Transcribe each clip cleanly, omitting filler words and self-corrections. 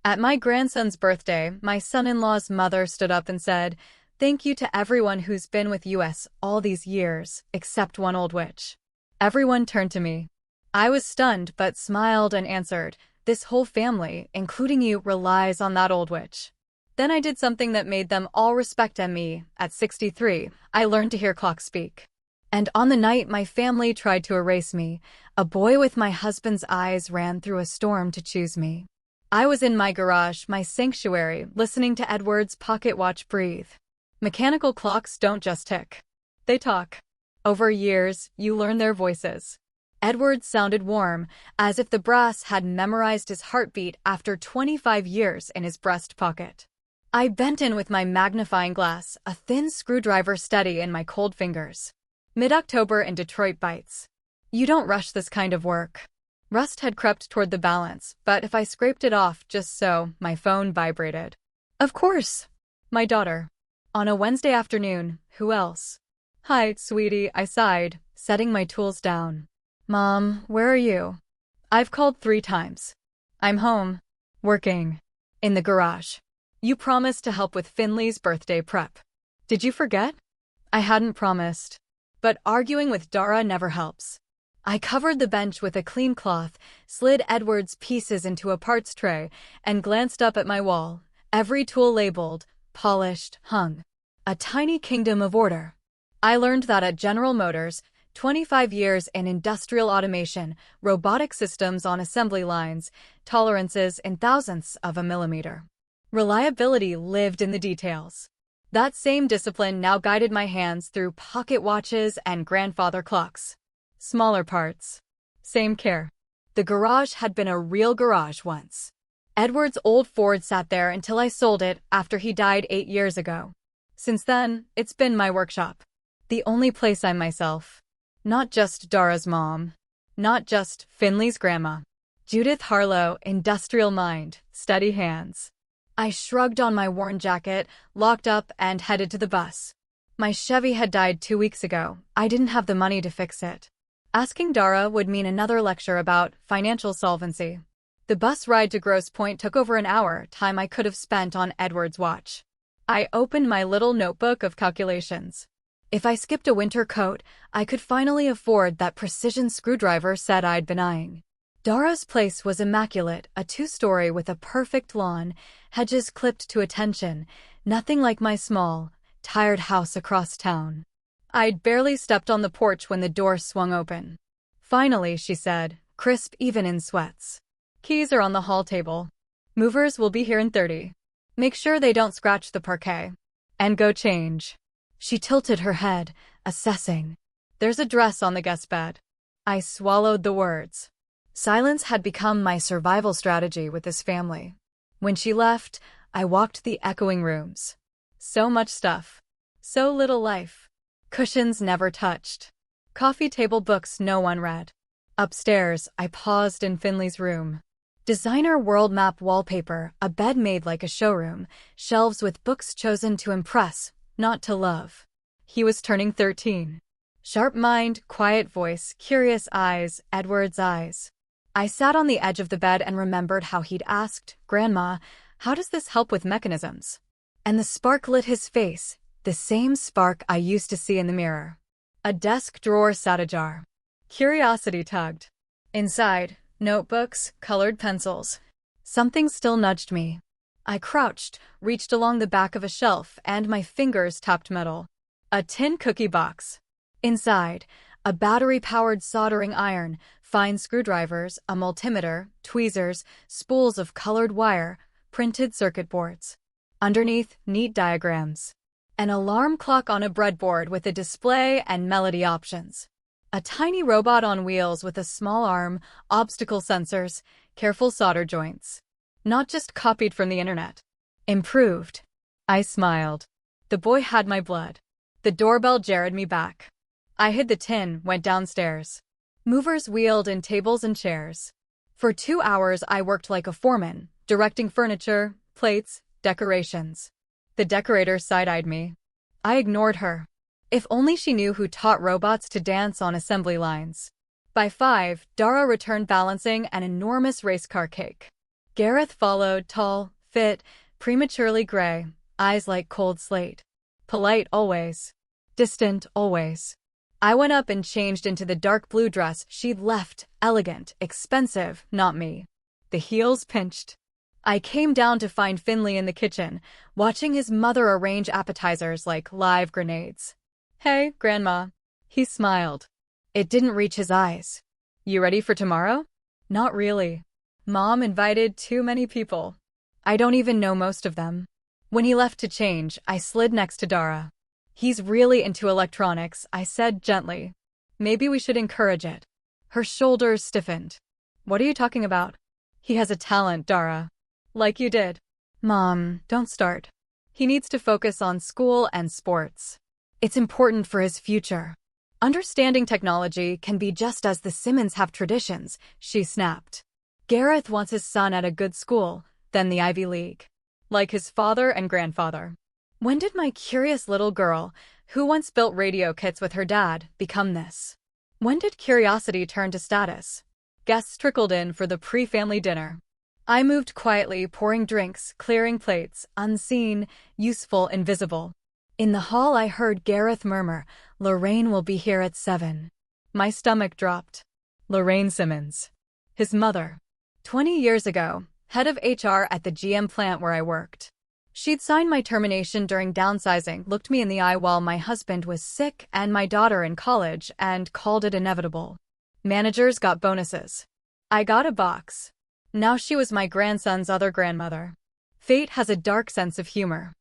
At my grandson's birthday, my son-in-law's mother stood up and said, "Thank you to everyone who's been with us all these years, except one old witch." Everyone turned to me. I was stunned but smiled and answered, "This whole family, including you, relies on that old witch." Then I did something that made them all respect me. At 63, I learned to hear clocks speak. And on the night my family tried to erase me, a boy with my husband's eyes ran through a storm to choose me. I was in my garage, my sanctuary, listening to Edward's pocket watch breathe. Mechanical clocks don't just tick. They talk. Over years, you learn their voices. Edward sounded warm, as if the brass had memorized his heartbeat after 25 years in his breast pocket. I bent in with my magnifying glass, a thin screwdriver steady in my cold fingers. Mid-October in Detroit bites. You don't rush this kind of work. Rust had crept toward the balance, but if I scraped it off just so, my phone vibrated. Of course. My daughter. On a Wednesday afternoon, who else? "Hi, sweetie," I sighed, setting my tools down. "Mom, where are you?" "I've called 3 times. I'm home. Working. In the garage. You promised to help with Finley's birthday prep. Did you forget?" I hadn't promised. But arguing with Dara never helps. I covered the bench with a clean cloth, slid Edward's pieces into a parts tray, and glanced up at my wall. Every tool labeled, polished, hung. A tiny kingdom of order. I learned that at General Motors, 25 years in industrial automation, robotic systems on assembly lines, tolerances in thousandths of a millimeter. Reliability lived in the details. That same discipline now guided my hands through pocket watches and grandfather clocks. Smaller parts. Same care. The garage had been a real garage once. Edward's old Ford sat there until I sold it after he died 8 years ago. Since then, it's been my workshop. The only place I'm myself. Not just Dara's mom. Not just Finley's grandma. Judith Harlow, industrial mind, steady hands. I shrugged on my worn jacket, locked up, and headed to the bus. My Chevy had died 2 weeks ago. I didn't have the money to fix it. Asking Dara would mean another lecture about financial solvency. The bus ride to Grosse Pointe took over an hour, time I could have spent on Edward's watch. I opened my little notebook of calculations. If I skipped a winter coat, I could finally afford that precision screwdriver said I'd been eyeing. Dara's place was immaculate, a 2-story with a perfect lawn, hedges clipped to attention, nothing like my small, tired house across town. I'd barely stepped on the porch when the door swung open. "Finally," she said, crisp even in sweats. "Keys are on the hall table. Movers will be here in 30. Make sure they don't scratch the parquet. And go change." She tilted her head, assessing. "There's a dress on the guest bed." I swallowed the words. Silence had become my survival strategy with this family. When she left, I walked the echoing rooms. So much stuff. So little life. Cushions never touched. Coffee table books no one read. Upstairs, I paused in Finley's room. Designer world map wallpaper, a bed made like a showroom, shelves with books chosen to impress, not to love. He was turning 13. Sharp mind, quiet voice, curious eyes, Edward's eyes. I sat on the edge of the bed and remembered how he'd asked, "Grandma, how does this help with mechanisms?" And the spark lit his face, the same spark I used to see in the mirror. A desk drawer sat ajar. Curiosity tugged. Inside, notebooks, colored pencils. Something still nudged me. I crouched, reached along the back of a shelf, and my fingers tapped metal. A tin cookie box. Inside, a battery-powered soldering iron, fine screwdrivers, a multimeter, tweezers, spools of colored wire, printed circuit boards. Underneath, neat diagrams. An alarm clock on a breadboard with a display and melody options. A tiny robot on wheels with a small arm, obstacle sensors, careful solder joints. Not just copied from the internet. Improved. I smiled. The boy had my blood. The doorbell jarred me back. I hid the tin, went downstairs. Movers wheeled in tables and chairs. For 2 hours I worked like a foreman, directing furniture, plates, decorations. The decorator side-eyed me. I ignored her. If only she knew who taught robots to dance on assembly lines. By 5, Dara returned balancing an enormous race car cake. Gareth followed, tall, fit, prematurely gray, eyes like cold slate. Polite always. Distant always. I went up and changed into the dark blue dress she'd left, elegant, expensive, not me. The heels pinched. I came down to find Finley in the kitchen, watching his mother arrange appetizers like live grenades. Hey, Grandma. He smiled. It didn't reach his eyes. You ready for tomorrow? Not really. Mom invited too many people. I don't even know most of them. When he left to change, I slid next to Dara. He's really into electronics, I said gently. Maybe we should encourage it. Her shoulders stiffened. What are you talking about? He has a talent, Dara. Like you did. Mom, don't start. He needs to focus on school and sports. It's important for his future. Understanding technology can be just as the Simmons have traditions, she snapped. Gareth wants his son at a good school, then the Ivy League. Like his father and grandfather. When did my curious little girl, who once built radio kits with her dad, become this? When did curiosity turn to status? Guests trickled in for the pre-family dinner. I moved quietly, pouring drinks, clearing plates, unseen, useful, invisible. In the hall I heard Gareth murmur, "Lorraine will be here at 7. My stomach dropped. Lorraine Simmons. His mother. 20 years ago, head of HR at the GM plant where I worked. She'd signed my termination during downsizing, looked me in the eye while my husband was sick and my daughter in college, and called it inevitable. Managers got bonuses. I got a box. Now she was my grandson's other grandmother. Fate has a dark sense of humor.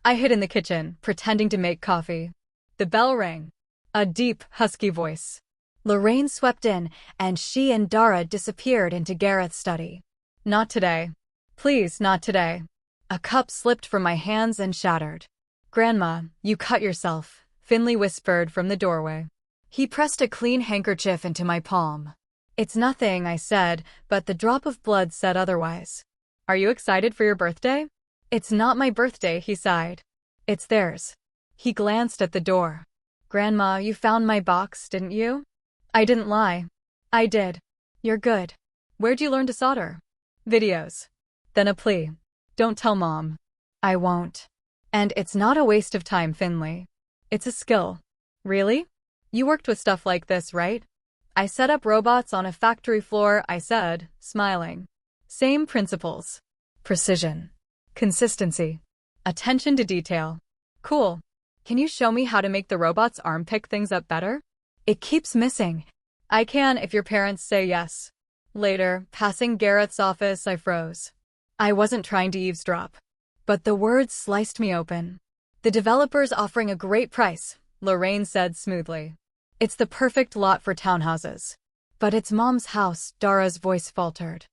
I hid in the kitchen, pretending to make coffee. The bell rang. A deep, husky voice. Lorraine swept in, and she and Dara disappeared into Gareth's study. Not today. Please, not today. A cup slipped from my hands and shattered. Grandma, you cut yourself, Finley whispered from the doorway. He pressed a clean handkerchief into my palm. It's nothing, I said, but the drop of blood said otherwise. Are you excited for your birthday? It's not my birthday, he sighed. It's theirs. He glanced at the door. Grandma, you found my box, didn't you? I didn't lie. I did. You're good. Where'd you learn to solder? Videos. Then a plea. Don't tell Mom. I won't. And it's not a waste of time, Finley. It's a skill. Really? You worked with stuff like this, right? I set up robots on a factory floor, I said, smiling. Same principles. Precision. Consistency. Attention to detail. Cool. Can you show me how to make the robot's arm pick things up better? It keeps missing. I can if your parents say yes. Later, passing Gareth's office, I froze. I wasn't trying to eavesdrop. But the words sliced me open. The developer's offering a great price, Lorraine said smoothly. It's the perfect lot for townhouses. But it's Mom's house, Dara's voice faltered.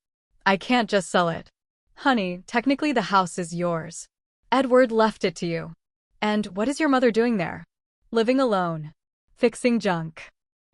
I can't just sell it. Honey, technically the house is yours. Edward left it to you. And what is your mother doing there? Living alone. Fixing junk.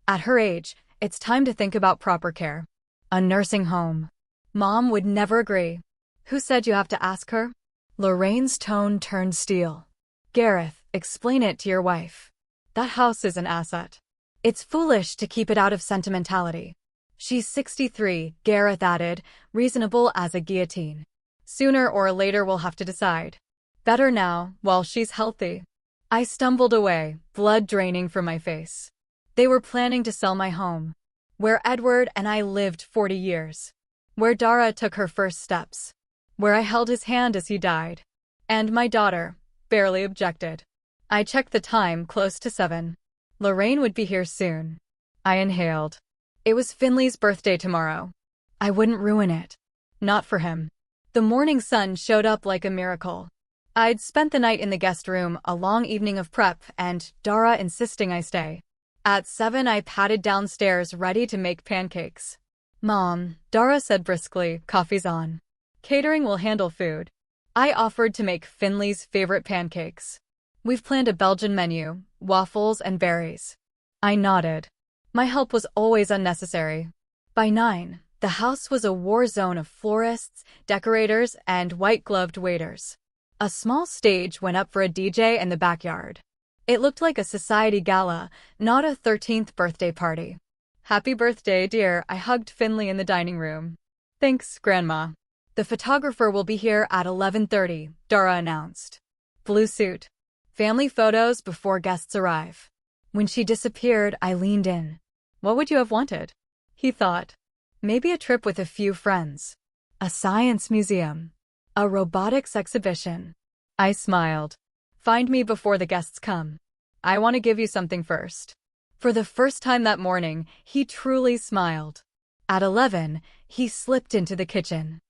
At her age, it's time to think about proper care. A nursing home. Mom would never agree. Who said you have to ask her? Lorraine's tone turned steel. Gareth, explain it to your wife. That house is an asset. It's foolish to keep it out of sentimentality. She's 63, Gareth added, reasonable as a guillotine. Sooner or later we'll have to decide. Better now, while she's healthy. I stumbled away, blood draining from my face. They were planning to sell my home. Where Edward and I lived 40 years. Where Dara took her first steps. Where I held his hand as he died. And my daughter barely objected. I checked the time, close to 7. Lorraine would be here soon. I inhaled. It was Finley's birthday tomorrow. I wouldn't ruin it. Not for him. The morning sun showed up like a miracle. I'd spent the night in the guest room, a long evening of prep, and Dara insisting I stay. At 7 I padded downstairs ready to make pancakes. Mom, Dara said briskly, coffee's on. Catering will handle food. I offered to make Finley's favorite pancakes. We've planned a Belgian menu, waffles and berries. I nodded. My help was always unnecessary. By 9, the house was a war zone of florists, decorators, and white-gloved waiters. A small stage went up for a DJ in the backyard. It looked like a society gala, not a 13th birthday party. Happy birthday, dear, I hugged Finley in the dining room. Thanks, Grandma. The photographer will be here at 11:30, Dara announced. Blue suit. Family photos before guests arrive. When she disappeared, I leaned in. What would you have wanted? He thought. Maybe a trip with a few friends. A science museum. A robotics exhibition. I smiled. Find me before the guests come. I want to give you something first. For the first time that morning, he truly smiled. At 11, he slipped into the kitchen.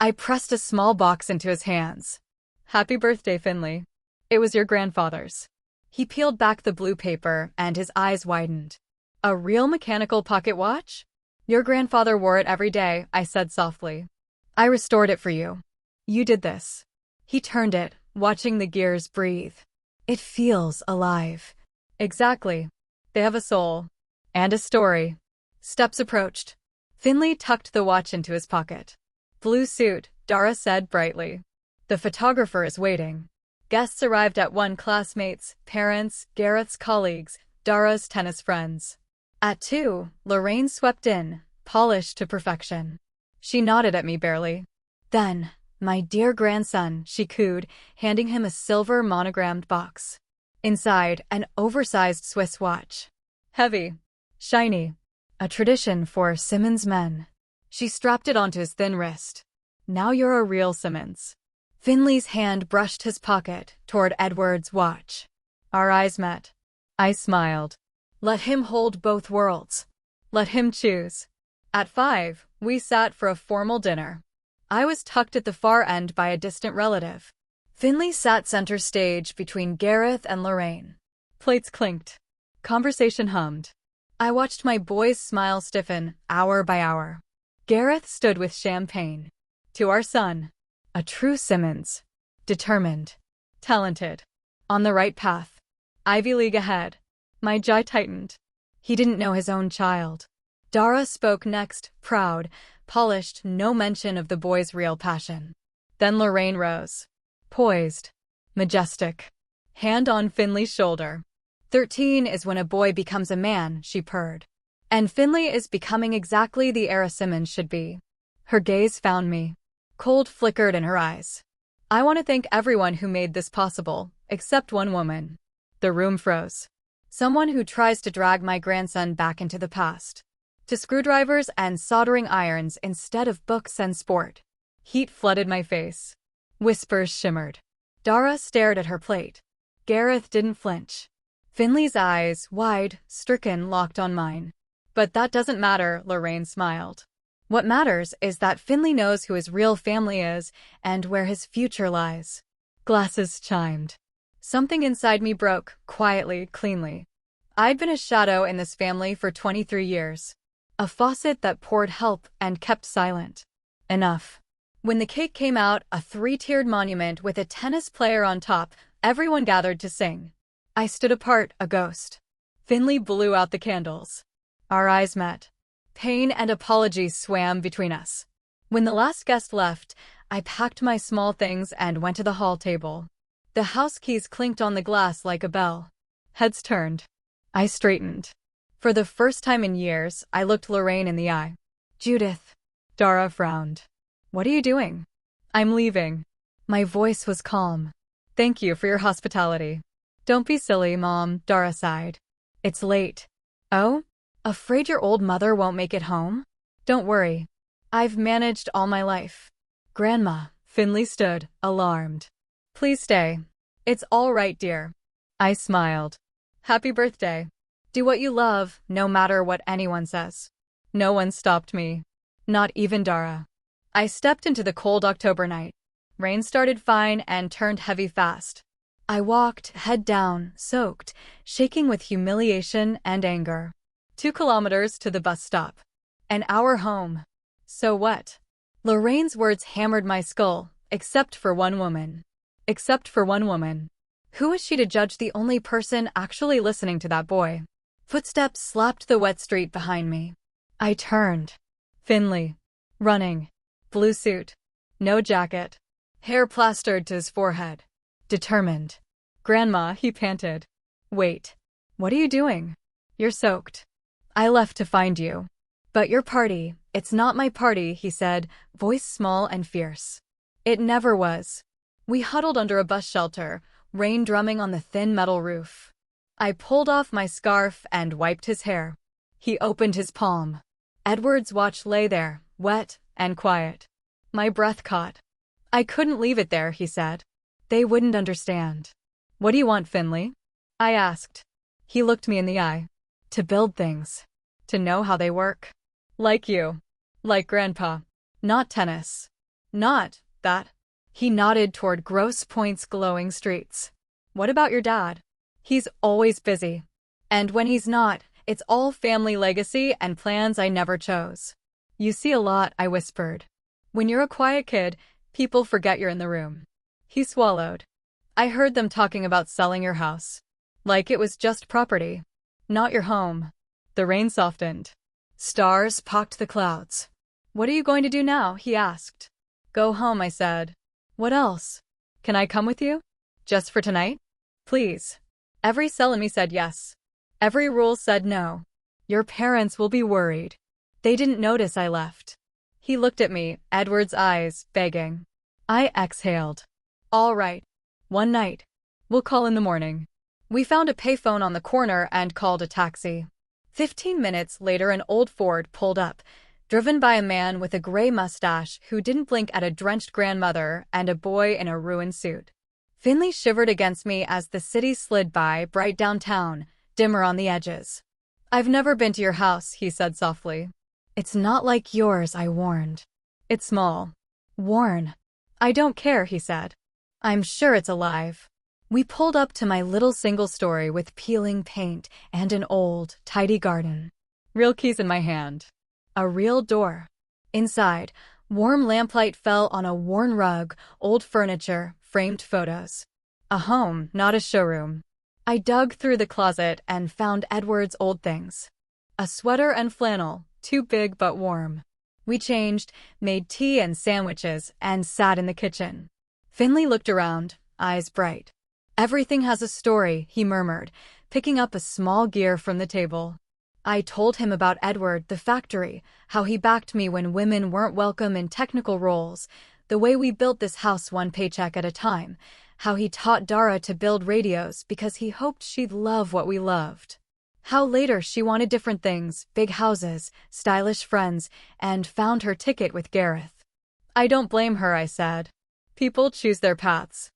I pressed a small box into his hands. Happy birthday, Finley. It was your grandfather's. He peeled back the blue paper and his eyes widened. A real mechanical pocket watch? Your grandfather wore it every day, I said softly. I restored it for you. You did this. He turned it, watching the gears breathe. It feels alive. Exactly. They have a soul. And a story. Steps approached. Finley tucked the watch into his pocket. Blue suit, Dara said brightly. The photographer is waiting. Guests arrived at 1: classmates, parents, Gareth's colleagues, Dara's tennis friends. At 2, Lorraine swept in, polished to perfection. She nodded at me barely. Then, my dear grandson, she cooed, handing him a silver monogrammed box. Inside, an oversized Swiss watch. Heavy. Shiny. A tradition for Simmons men. She strapped it onto his thin wrist. Now you're a real Simmons. Finley's hand brushed his pocket toward Edward's watch. Our eyes met. I smiled. Let him hold both worlds. Let him choose. At 5, we sat for a formal dinner. I was tucked at the far end by a distant relative. Finley sat center stage between Gareth and Lorraine. Plates clinked. Conversation hummed. I watched my boy's smile stiffen, hour by hour. Gareth stood with champagne. To our son. A true Simmons. Determined. Talented. On the right path. Ivy League ahead. My jaw tightened. He didn't know his own child. Dara spoke next, proud, polished, no mention of the boy's real passion. Then Lorraine rose. Poised. Majestic. Hand on Finley's shoulder. 13 is when a boy becomes a man, she purred. And Finley is becoming exactly the era Simmons should be. Her gaze found me. Cold flickered in her eyes. I want to thank everyone who made this possible, except one woman. The room froze. Someone who tries to drag my grandson back into the past. To screwdrivers and soldering irons instead of books and sport. Heat flooded my face. Whispers shimmered. Dara stared at her plate. Gareth didn't flinch. Finley's eyes, wide, stricken, locked on mine. But that doesn't matter, Lorraine smiled. What matters is that Finley knows who his real family is and where his future lies. Glasses chimed. Something inside me broke, quietly, cleanly. I'd been a shadow in this family for 23 years. A faucet that poured help and kept silent. Enough. When the cake came out, a 3-tiered monument with a tennis player on top, everyone gathered to sing. I stood apart, a ghost. Finley blew out the candles. Our eyes met. Pain and apology swam between us. When the last guest left, I packed my small things and went to the hall table. The house keys clinked on the glass like a bell. Heads turned. I straightened. For the first time in years, I looked Lorraine in the eye. Judith. Dara frowned. What are you doing? I'm leaving. My voice was calm. Thank you for your hospitality. Don't be silly, Mom, Dara sighed. It's late. Oh? Afraid your old mother won't make it home? Don't worry. I've managed all my life. Grandma, Finley stood, alarmed. Please stay. It's all right, dear. I smiled. Happy birthday. Do what you love, no matter what anyone says. No one stopped me. Not even Dara. I stepped into the cold October night. Rain started fine and turned heavy fast. I walked, head down, soaked, shaking with humiliation and anger. 2 kilometers to the bus stop. An hour home. So what? Lorraine's words hammered my skull, except for one woman. Except for one woman. Who was she to judge the only person actually listening to that boy? Footsteps slapped the wet street behind me. I turned. Finley. Running. Blue suit. No jacket. Hair plastered to his forehead. Determined. Grandma, he panted. Wait. What are you doing? You're soaked. I left to find you. But your party, "It's not my party," he said, voice small and fierce. It never was. We huddled under a bus shelter, rain drumming on the thin metal roof. I pulled off my scarf and wiped his hair. He opened his palm. Edward's watch lay there, wet and quiet. My breath caught. "I couldn't leave it there," he said. "They wouldn't understand." "What do you want, Finley?" I asked. He looked me in the eye. "To build things. To know how they work. Like you. Like Grandpa. Not tennis. Not that." He nodded toward Grosse Pointe's glowing streets. "What about your dad?" "He's always busy. And when he's not, it's all family legacy and plans I never chose." "You see a lot," I whispered. "When you're a quiet kid, people forget you're in the room." He swallowed. "I heard them talking about selling your house. Like it was just property. Not your home." The rain softened. Stars pocked the clouds. "What are you going to do now?" he asked. "Go home," I said. "What else? Can I come with you? Just for tonight? Please." Every cell in me said yes. Every rule said no. "Your parents will be worried." They didn't notice I left. He looked at me, Edward's eyes begging. I exhaled. "All right. One night. We'll call in the morning." We found a payphone on the corner and called a taxi. 15 minutes later, an old Ford pulled up, driven by a man with a gray mustache who didn't blink at a drenched grandmother and a boy in a ruined suit. Finley shivered against me as the city slid by, bright downtown, dimmer on the edges. "I've never been to your house," he said softly. "It's not like yours," I warned. "It's small. Worn." "I don't care," he said. "I'm sure it's alive." We pulled up to my little single story with peeling paint and an old, tidy garden. Real keys in my hand. A real door. Inside, warm lamplight fell on a worn rug, old furniture, framed photos. A home, not a showroom. I dug through the closet and found Edward's old things. A sweater and flannel, too big but warm. We changed, made tea and sandwiches, and sat in the kitchen. Finley looked around, eyes bright. "Everything has a story," he murmured, picking up a small gear from the table. I told him about Edward, the factory, how he backed me when women weren't welcome in technical roles, the way we built this house one paycheck at a time, how he taught Dara to build radios because he hoped she'd love what we loved. How later she wanted different things, big houses, stylish friends, and found her ticket with Gareth. "I don't blame her," I said. "People choose their paths.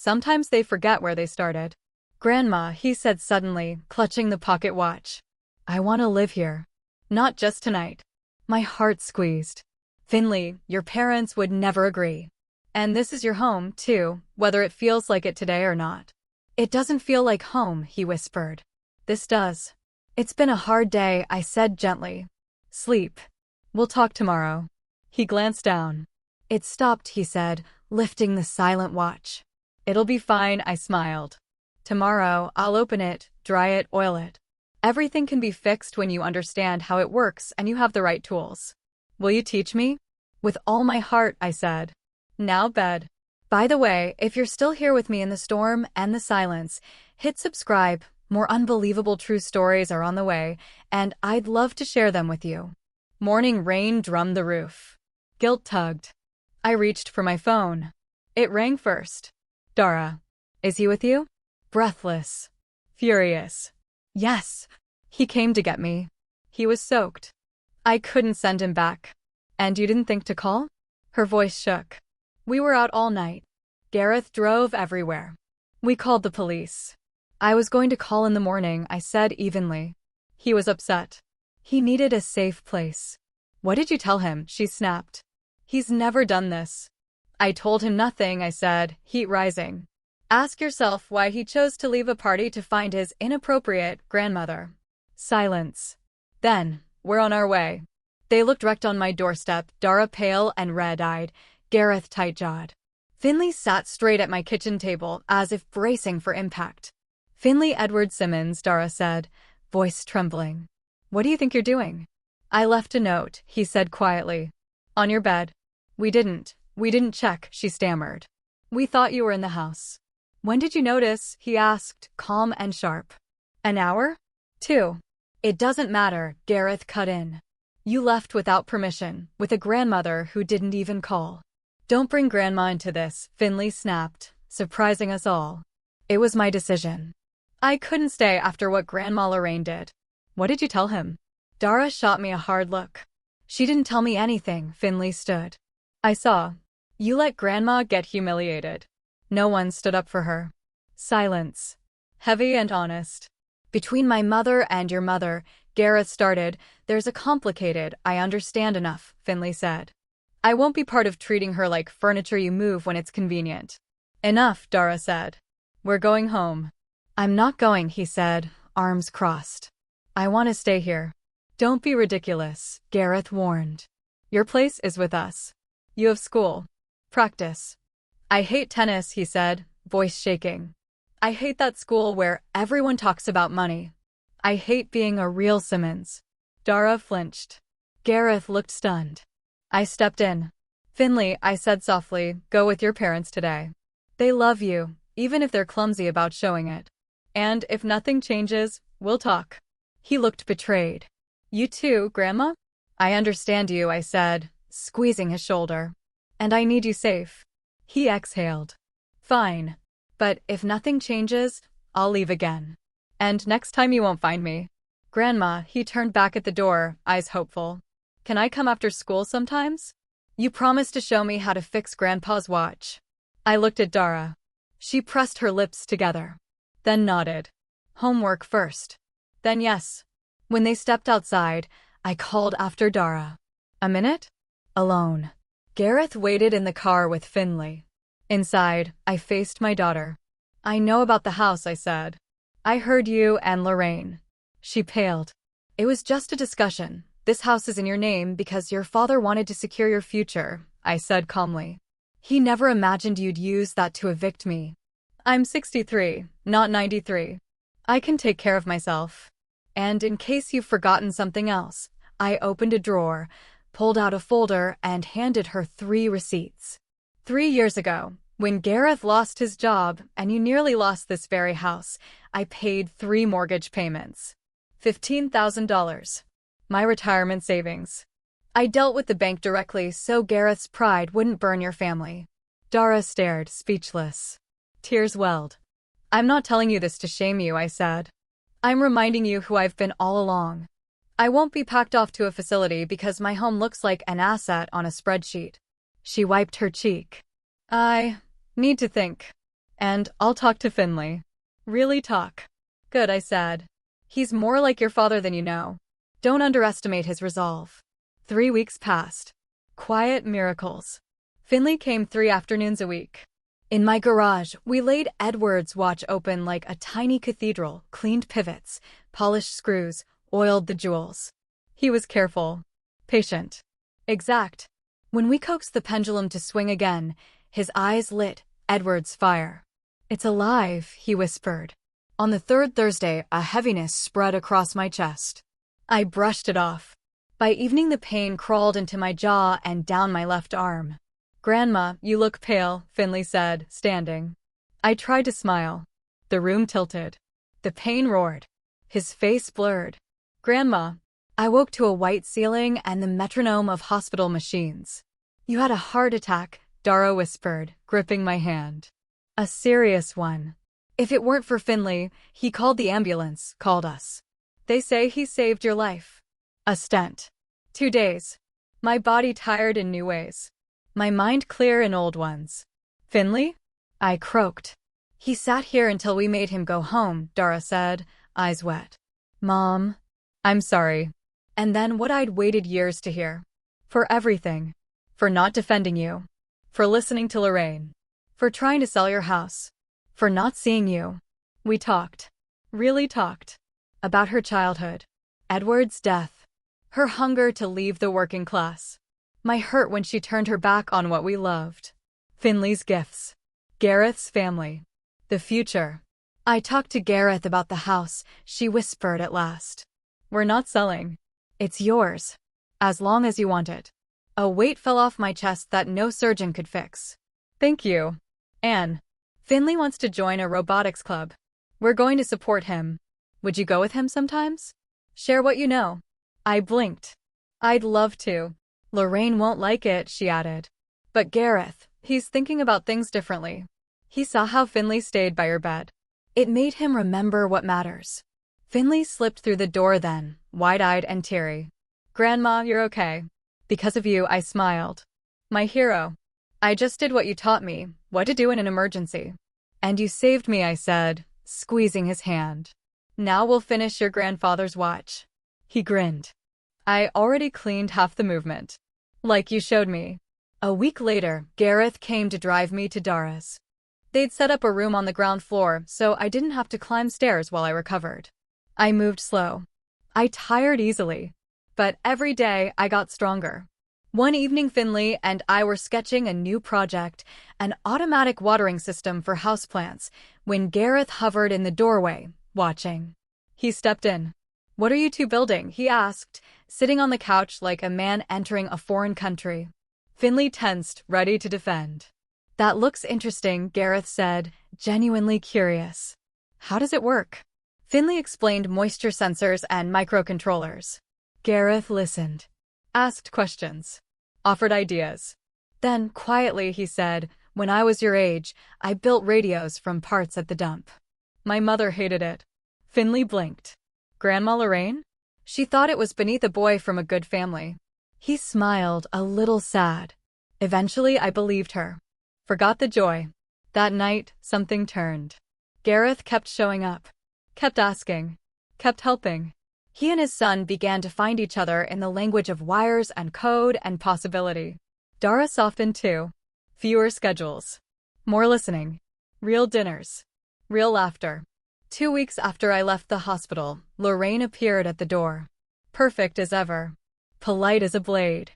Sometimes they forget where they started." "Grandma," he said suddenly, clutching the pocket watch. "I want to live here. Not just tonight." My heart squeezed. "Finley, your parents would never agree. And this is your home, too, whether it feels like it today or not." "It doesn't feel like home," he whispered. "This does." "It's been a hard day," I said gently. "Sleep. We'll talk tomorrow." He glanced down. "It stopped," he said, lifting the silent watch. "It'll be fine," I smiled. "Tomorrow, I'll open it, dry it, oil it. Everything can be fixed when you understand how it works and you have the right tools." "Will you teach me?" "With all my heart," I said. Now bed. By the way, if you're still here with me in the storm and the silence, hit subscribe. More unbelievable true stories are on the way, and I'd love to share them with you. Morning rain drummed the roof. Guilt tugged. I reached for my phone. It rang first. "Dara. Is he with you?" Breathless. Furious. "Yes." He came to get me. He was soaked. I couldn't send him back. "And you didn't think to call?" Her voice shook. "We were out all night. Gareth drove everywhere. We called the police." "I was going to call in the morning," I said evenly. He was upset. He needed a safe place. "What did you tell him?" she snapped. "He's never done this." "I told him nothing," I said, heat rising. "Ask yourself why he chose to leave a party to find his inappropriate grandmother." Silence. "Then, we're on our way." They looked wrecked on my doorstep, Dara pale and red-eyed, Gareth tight-jawed. Finley sat straight at my kitchen table, as if bracing for impact. "Finley Edward Simmons," Dara said, voice trembling. "What do you think you're doing?" "I left a note," he said quietly. "On your bed." We didn't check," she stammered. "We thought you were in the house." "When did you notice?" he asked, calm and sharp. "An hour? 2. "It doesn't matter," Gareth cut in. You left without permission, with a grandmother who didn't even call. Don't bring Grandma into this, Finley snapped, surprising us all. It was my decision. I couldn't stay after what Grandma Lorraine did. What did you tell him? Dara shot me a hard look. She didn't tell me anything, Finley stood. I saw. You let Grandma get humiliated. No one stood up for her. Silence. Heavy and honest. Between my mother and your mother, Gareth started, there's a complicated, I understand enough, Finley said. I won't be part of treating her like furniture you move when it's convenient. Enough, Dara said. We're going home. I'm not going, he said, arms crossed. I want to stay here. Don't be ridiculous, Gareth warned. Your place is with us. You have school. Practice. I hate tennis, he said, voice shaking. I hate that school where everyone talks about money. I hate being a real Simmons. Dara flinched. Gareth looked stunned. I stepped in. Finley, I said softly, go with your parents today. They love you, even if they're clumsy about showing it. And if nothing changes, we'll talk. He looked betrayed. You too, Grandma? I understand you, I said, squeezing his shoulder. And I need you safe. He exhaled. Fine. But if nothing changes, I'll leave again. And next time you won't find me. Grandma, he turned back at the door, eyes hopeful. Can I come after school sometimes? You promised to show me how to fix Grandpa's watch. I looked at Dara. She pressed her lips together. Then nodded. Homework first. Then yes. When they stepped outside, I called after Dara. A minute? Alone. Gareth waited in the car with Finley. Inside, I faced my daughter. I know about the house, I said. I heard you and Lorraine. She paled. It was just a discussion. This house is in your name because your father wanted to secure your future, I said calmly. He never imagined you'd use that to evict me. I'm 63, not 93. I can take care of myself. And in case you've forgotten something else, I opened a drawer, pulled out a folder, and handed her 3 receipts. 3 years ago, when Gareth lost his job and you nearly lost this very house, I paid 3 mortgage payments. $15,000. My retirement savings. I dealt with the bank directly so Gareth's pride wouldn't burn your family. Dara stared, speechless. Tears welled. I'm not telling you this to shame you, I said. I'm reminding you who I've been all along. I won't be packed off to a facility because my home looks like an asset on a spreadsheet. She wiped her cheek. I need to think. And I'll talk to Finley. Really talk. Good, I said. He's more like your father than you know. Don't underestimate his resolve. 3 weeks passed. Quiet miracles. Finley came 3 afternoons a week. In my garage, we laid Edward's watch open like a tiny cathedral, cleaned pivots, polished screws, oiled the jewels. He was careful. Patient. Exact. When we coaxed the pendulum to swing again, his eyes lit Edward's fire. It's alive, he whispered. On the 3rd Thursday, a heaviness spread across my chest. I brushed it off. By evening, the pain crawled into my jaw and down my left arm. Grandma, you look pale, Finley said, standing. I tried to smile. The room tilted. The pain roared. His face blurred. Grandma. I woke to a white ceiling and the metronome of hospital machines. You had a heart attack, Dara whispered, gripping my hand. A serious one. If it weren't for Finley, he called the ambulance, called us. They say he saved your life. A stent. 2 days. My body tired in new ways. My mind clear in old ones. Finley? I croaked. He sat here until we made him go home, Dara said, eyes wet. Mom. I'm sorry. And then what I'd waited years to hear. For everything. For not defending you. For listening to Lorraine. For trying to sell your house. For not seeing you. We talked. Really talked. About her childhood. Edward's death. Her hunger to leave the working class. My hurt when she turned her back on what we loved. Finley's gifts. Gareth's family. The future. I talked to Gareth about the house, she whispered at last. We're not selling. It's yours. As long as you want it. A weight fell off my chest that no surgeon could fix. Thank you. Anne. Finley wants to join a robotics club. We're going to support him. Would you go with him sometimes? Share what you know. I blinked. I'd love to. Lorraine won't like it, she added. But Gareth, he's thinking about things differently. He saw how Finley stayed by her bed. It made him remember what matters. Finley slipped through the door then, wide-eyed and teary. Grandma, you're okay. Because of you, I smiled. My hero. I just did what you taught me, what to do in an emergency. And you saved me, I said, squeezing his hand. Now we'll finish your grandfather's watch. He grinned. I already cleaned half the movement. Like you showed me. A week later, Gareth came to drive me to Dara's. They'd set up a room on the ground floor, so I didn't have to climb stairs while I recovered. I moved slow. I tired easily. But every day, I got stronger. One evening, Finley and I were sketching a new project, an automatic watering system for houseplants, when Gareth hovered in the doorway, watching. He stepped in. What are you two building? He asked, sitting on the couch like a man entering a foreign country. Finley tensed, ready to defend. That looks interesting, Gareth said, genuinely curious. How does it work? Finley explained moisture sensors and microcontrollers. Gareth listened. Asked questions. Offered ideas. Then, quietly, he said, when I was your age, I built radios from parts at the dump. My mother hated it. Finley blinked. Grandma Lorraine? She thought it was beneath a boy from a good family. He smiled, a little sad. Eventually, I believed her. Forgot the joy. That night, something turned. Gareth kept showing up. Kept asking. Kept helping. He and his son began to find each other in the language of wires and code and possibility. Dara softened too. Fewer schedules. More listening. Real dinners. Real laughter. 2 weeks after I left the hospital, Lorraine appeared at the door. Perfect as ever. Polite as a blade.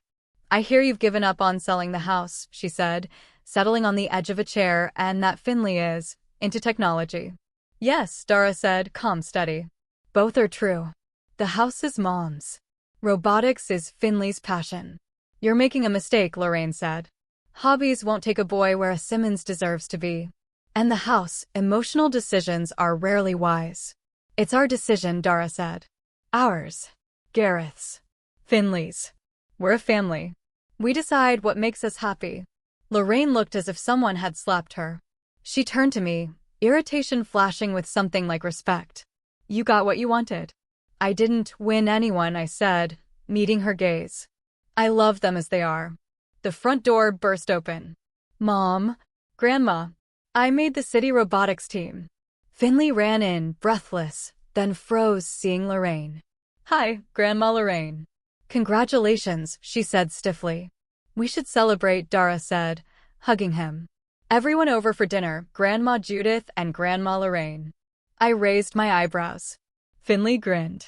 I hear you've given up on selling the house, she said, settling on the edge of a chair, and that Finley is into technology. Yes, Dara said, calm, steady. Both are true. The house is Mom's. Robotics is Finley's passion. You're making a mistake, Lorraine said. Hobbies won't take a boy where a Simmons deserves to be. And the house, emotional decisions are rarely wise. It's our decision, Dara said. Ours. Gareth's. Finley's. We're a family. We decide what makes us happy. Lorraine looked as if someone had slapped her. She turned to me, irritation flashing with something like respect. You got what you wanted. I didn't win anyone, I said, meeting her gaze. I love them as they are. The front door burst open. Mom. Grandma. I made the city robotics team. Finley ran in, breathless, then froze seeing Lorraine. Hi, Grandma Lorraine. Congratulations, she said stiffly. We should celebrate, Dara said, hugging him. Everyone over for dinner, Grandma Judith and Grandma Lorraine. I raised my eyebrows. Finley grinned.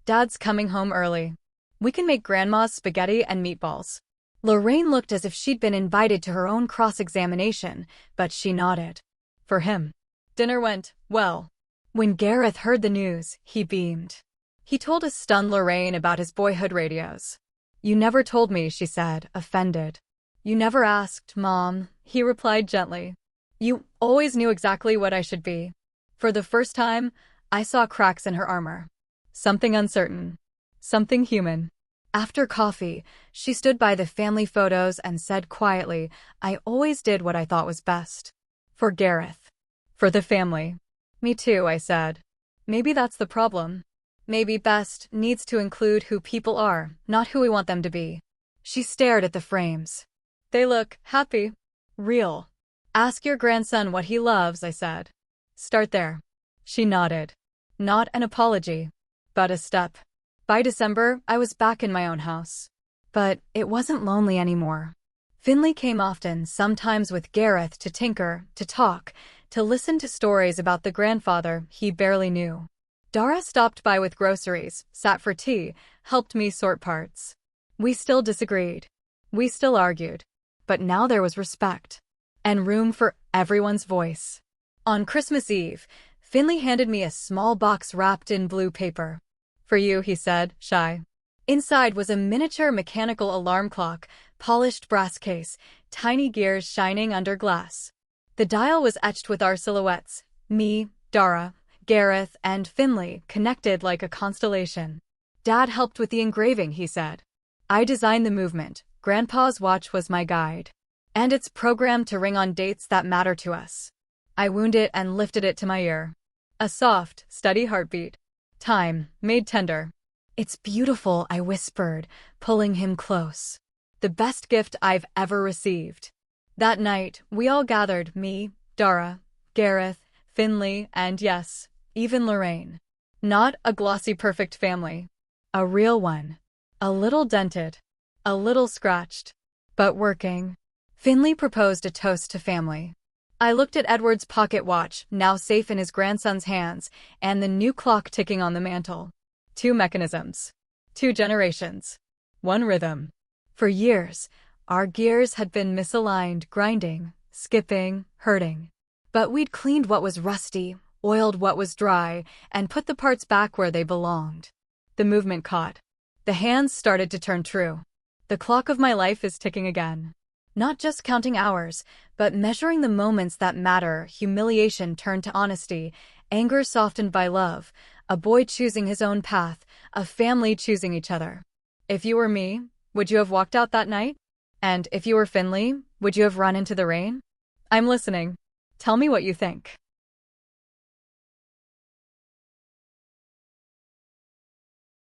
Dad's coming home early. We can make Grandma's spaghetti and meatballs. Lorraine looked as if she'd been invited to her own cross-examination, but she nodded. For him. Dinner went well. When Gareth heard the news, he beamed. He told a stunned Lorraine about his boyhood radios. You never told me, she said, offended. You never asked, Mom, he replied gently. You always knew exactly what I should be. For the first time, I saw cracks in her armor. Something uncertain. Something human. After coffee, she stood by the family photos and said quietly, I always did what I thought was best. For Gareth. For the family. Me too, I said. Maybe that's the problem. Maybe best needs to include who people are, not who we want them to be. She stared at the frames. They look happy. Real. Ask your grandson what he loves, I said. Start there. She nodded. Not an apology, but a step. By December, I was back in my own house. But it wasn't lonely anymore. Finley came often, sometimes with Gareth, to tinker, to talk, to listen to stories about the grandfather he barely knew. Dara stopped by with groceries, sat for tea, helped me sort parts. We still disagreed. We still argued. But now there was respect. And room for everyone's voice. On Christmas Eve, Finley handed me a small box wrapped in blue paper. For you, he said, shy. Inside was a miniature mechanical alarm clock, polished brass case, tiny gears shining under glass. The dial was etched with our silhouettes, me, Dara, Gareth, and Finley, connected like a constellation. Dad helped with the engraving, he said. I designed the movement. Grandpa's watch was my guide. And it's programmed to ring on dates that matter to us. I wound it and lifted it to my ear. A soft, steady heartbeat. Time, made tender. It's beautiful, I whispered, pulling him close. The best gift I've ever received. That night, we all gathered, me, Dara, Gareth, Finley, and yes, even Lorraine. Not a glossy perfect family. A real one. A little dented. A little scratched. But working. Finley proposed a toast to family. I looked at Edward's pocket watch, now safe in his grandson's hands, and the new clock ticking on the mantel. 2 mechanisms. 2 generations. 1 rhythm. For years, our gears had been misaligned, grinding, skipping, hurting. But we'd cleaned what was rusty, oiled what was dry, and put the parts back where they belonged. The movement caught. The hands started to turn true. The clock of my life is ticking again. Not just counting hours, but measuring the moments that matter. Humiliation turned to honesty, anger softened by love, a boy choosing his own path, a family choosing each other. If you were me, would you have walked out that night? And if you were Finley, would you have run into the rain? I'm listening. Tell me what you think.